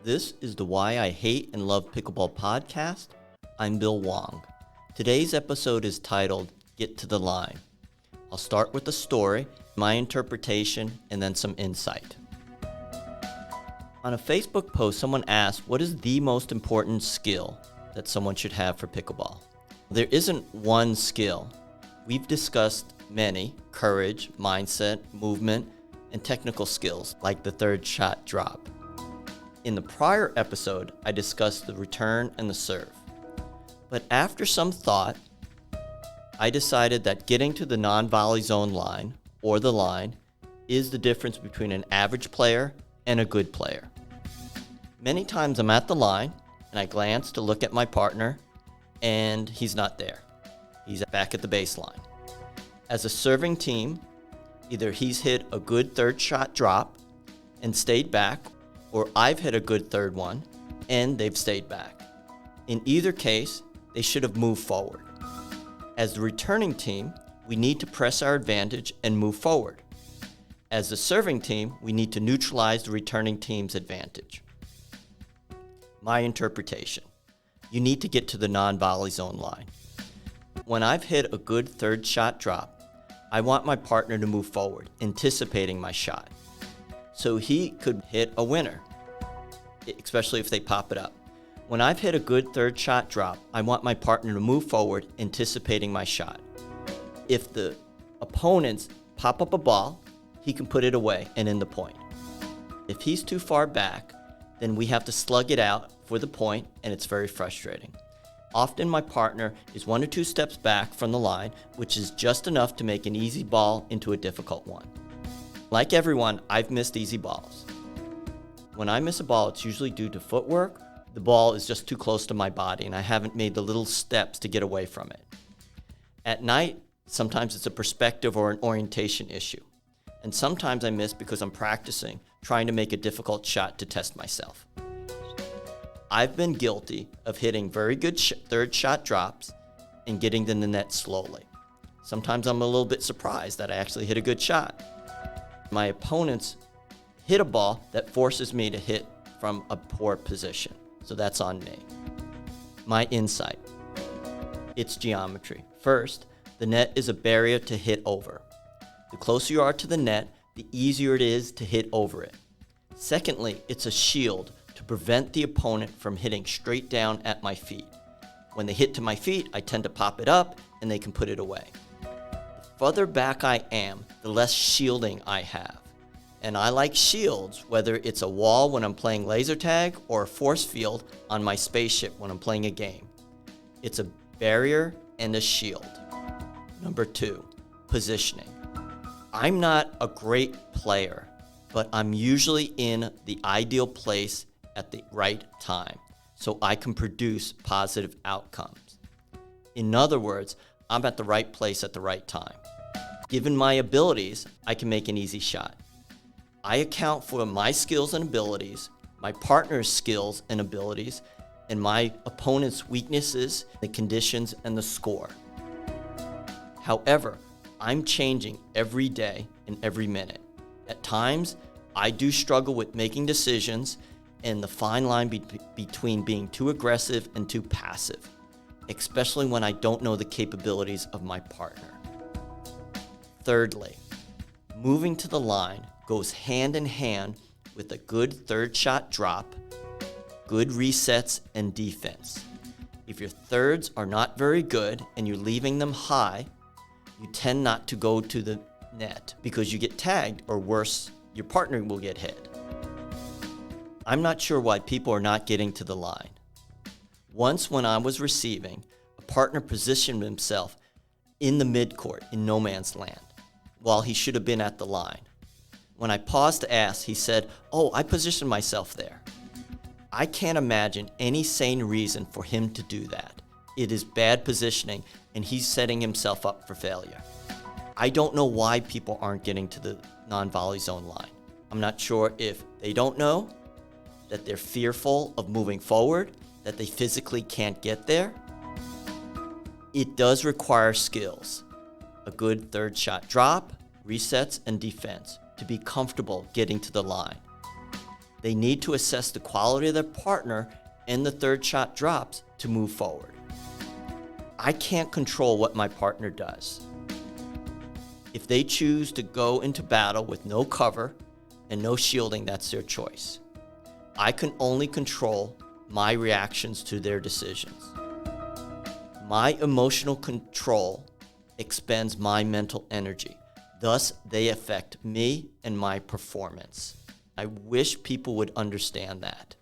This is the Why I Hate and Love Pickleball podcast. I'm Bill Wong. Today's episode is titled, Get to the Line. I'll start with the story, my interpretation, and then some insight. On a Facebook post, someone asked, what is the most important skill that someone should have for pickleball? There isn't one skill. We've discussed many: courage, mindset, movement, and technical skills like the third shot drop. In the prior episode, I discussed the return and the serve. But after some thought, I decided that getting to the non-volley zone line, or the line, is the difference between an average player and a good player. Many times I'm at the line, and I glance to look at my partner, and he's not there. He's back at the baseline. As a serving team, either he's hit a good third shot drop and stayed back, or I've hit a good third one and they've stayed back. In either case, they should have moved forward. As the returning team, we need to press our advantage and move forward. As the serving team, we need to neutralize the returning team's advantage. My interpretation: you need to get to the non-volley zone line. When I've hit a good third shot drop, I want my partner to move forward, anticipating my shot, so he could hit a winner, especially if they pop it up. When I've hit a good third shot drop, I want my partner to move forward, anticipating my shot. If the opponents pop up a ball, he can put it away and in the point. If he's too far back, then we have to slug it out for the point, and it's very frustrating. Often my partner is 1 or 2 steps back from the line, which is just enough to make an easy ball into a difficult one. Like everyone, I've missed easy balls. When I miss a ball, it's usually due to footwork. The ball is just too close to my body, and I haven't made the little steps to get away from it. At night, sometimes it's a perspective or an orientation issue. And sometimes I miss because I'm practicing, trying to make a difficult shot to test myself. I've been guilty of hitting very good third shot drops and getting to the net slowly. Sometimes I'm a little bit surprised that I actually hit a good shot. My opponents hit a ball that forces me to hit from a poor position, so that's on me. My insight: it's geometry. First, the net is a barrier to hit over. The closer you are to the net, the easier it is to hit over it. Secondly, it's a shield to prevent the opponent from hitting straight down at my feet. When they hit to my feet, I tend to pop it up and they can put it away. The further back I am, the less shielding I have. And I like shields, whether it's a wall when I'm playing laser tag or a force field on my spaceship when I'm playing a game. It's a barrier and a shield. Number 2, positioning. I'm not a great player, but I'm usually in the ideal place at the right time, so I can produce positive outcomes. In other words, I'm at the right place at the right time. Given my abilities, I can make an easy shot. I account for my skills and abilities, my partner's skills and abilities, and my opponent's weaknesses, the conditions, and the score. However, I'm changing every day and every minute. At times, I do struggle with making decisions and the fine line between being too aggressive and too passive, especially when I don't know the capabilities of my partner. Thirdly, moving to the line goes hand in hand with a good third shot drop, good resets, and defense. If your thirds are not very good and you're leaving them high, you tend not to go to the net because you get tagged, or worse, your partner will get hit. I'm not sure why people are not getting to the line. Once when I was receiving, a partner positioned himself in the midcourt in no man's land, while he should have been at the line. When I paused to ask, he said, "Oh, I positioned myself there." I can't imagine any sane reason for him to do that. It is bad positioning, and he's setting himself up for failure. I don't know why people aren't getting to the non-volley zone line. I'm not sure if they don't know, that they're fearful of moving forward, that they physically can't get there. It does require skills: a good third shot drop, resets, and defense to be comfortable getting to the line. They need to assess the quality of their partner and the third shot drops to move forward. I can't control what my partner does. If they choose to go into battle with no cover and no shielding, that's their choice. I can only control my reactions to their decisions. My emotional control expends my mental energy. Thus, they affect me and my performance. I wish people would understand that.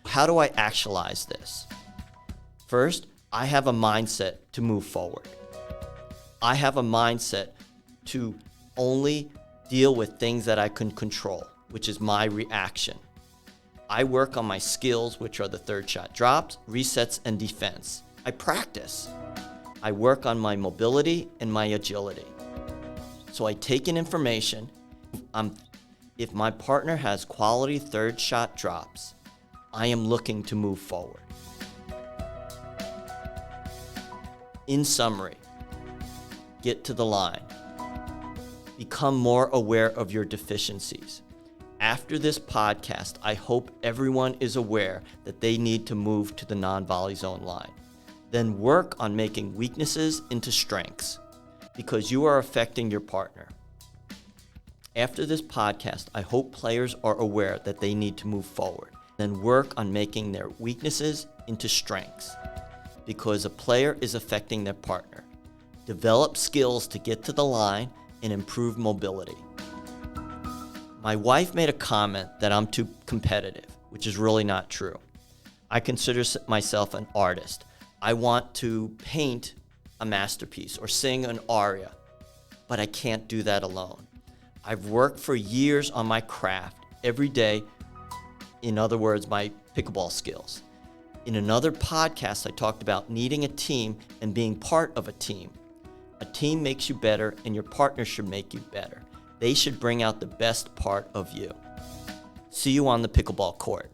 How do I actualize this? First, I have a mindset to move forward. I have a mindset to only deal with things that I can control, which is my reaction. I work on my skills, which are the third shot drops, resets, and defense. I practice. I work on my mobility and my agility. So I take in information. If my partner has quality third shot drops, I am looking to move forward. In summary, get to the line. Become more aware of your deficiencies. After this podcast, I hope everyone is aware that they need to move to the non-volley zone line. Then work on making weaknesses into strengths, because you are affecting your partner. After this podcast, I hope players are aware that they need to move forward. Then work on making their weaknesses into strengths, because a player is affecting their partner. Develop skills to get to the line and improve mobility. My wife made a comment that I'm too competitive, which is really not true. I consider myself an artist. I want to paint a masterpiece or sing an aria, but I can't do that alone. I've worked for years on my craft every day. In other words, my pickleball skills. In another podcast, I talked about needing a team and being part of a team. A team makes you better, and your partner should make you better. They should bring out the best part of you. See you on the pickleball court.